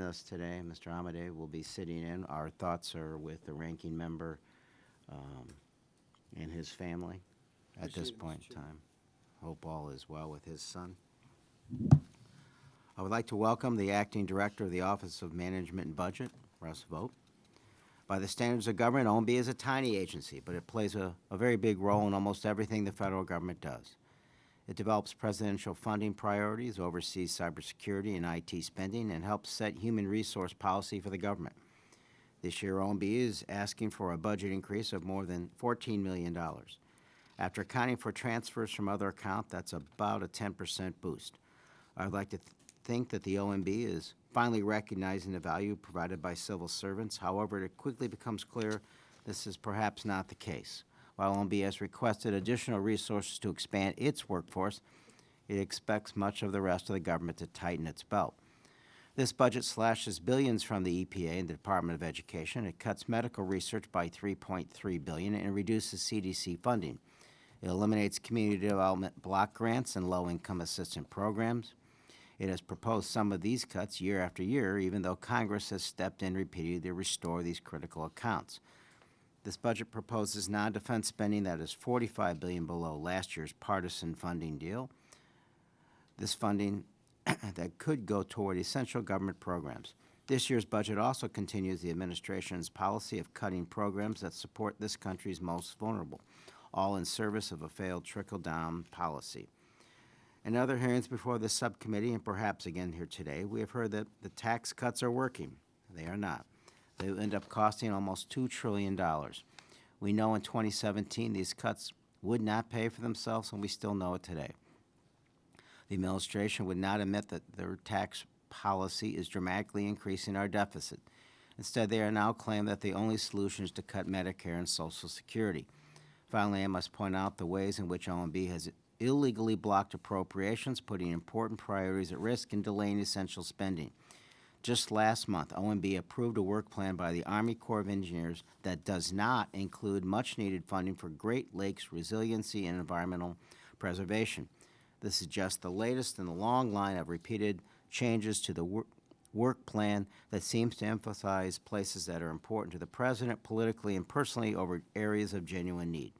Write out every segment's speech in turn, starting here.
Us today. Mr. Amade will be sitting in. Our thoughts are with the ranking member and his family at this point in time. Hope all is well with his son. I would like to welcome the Acting Director of the Office of Management and Budget, Russ Vought. By the standards of government, OMB is a tiny agency, but it plays a very big role in almost everything the federal government does. It develops presidential funding priorities, oversees cybersecurity and IT spending, and helps set human resource policy for the government. This year, OMB is asking for a budget increase of more than $14 million. After accounting for transfers from other accounts, that's about a 10% boost. I would like to think that the OMB is finally recognizing the value provided by civil servants. However, it quickly becomes clear this is perhaps not the case. While OMB has requested additional resources to expand its workforce, it expects much of the rest of the government to tighten its belt. This budget slashes billions from the EPA and the Department of Education. It cuts medical research by $3.3 billion and reduces CDC funding. It eliminates community development block grants and low-income assistance programs. It has proposed some of these cuts year after year, even though Congress has stepped in repeatedly to restore these critical accounts. This budget proposes non-defense spending that is $45 billion below last year's partisan funding deal. This funding that could go toward essential government programs. This year's budget also continues the administration's policy of cutting programs that support this country's most vulnerable, all in service of a failed trickle-down policy. In other hearings before the subcommittee, and perhaps again here today, we have heard that the tax cuts are working. They are not. They will end up costing almost $2 trillion. We know in 2017 these cuts would not pay for themselves, and we still know it today. The administration would not admit that their tax policy is dramatically increasing our deficit. Instead, they are now claiming that the only solution is to cut Medicare and Social Security. Finally, I must point out the ways in which OMB has illegally blocked appropriations, putting important priorities at risk and delaying essential spending. Just last month, OMB approved a work plan by the Army Corps of Engineers that does not include much-needed funding for Great Lakes resiliency and environmental preservation. This is just the latest in the long line of repeated changes to the work plan that seems to emphasize places that are important to the President politically and personally over areas of genuine need.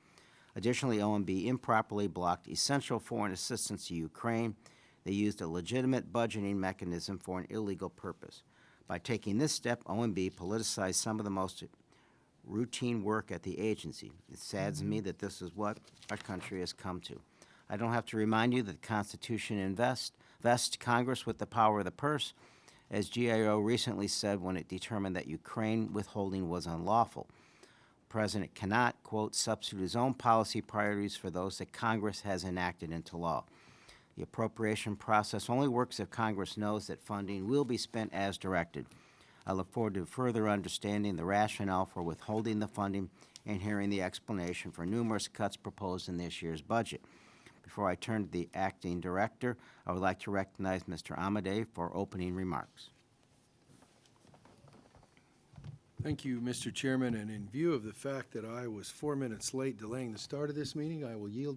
Additionally, OMB improperly blocked essential foreign assistance to Ukraine. They used a legitimate budgeting mechanism for an illegal purpose. By taking this step, OMB politicized some of the most routine work at the agency. It saddens me that this is what our country has come to. I don't have to remind you that the Constitution vests Congress with the power of the purse, as GIO recently said when it determined that Ukraine withholding was unlawful. The President cannot, quote, substitute his own policy priorities for those that Congress has enacted into law. The appropriation process only works if Congress knows that funding will be spent as directed. I look forward to further understanding the rationale for withholding the funding and hearing the explanation for numerous cuts proposed in this year's budget. Before I turn to the acting director, I would like to recognize Mr. Amade for opening remarks. Thank you, Mr. Chairman, and in view of the fact that I was 4 minutes late delaying the start of this meeting, I will yield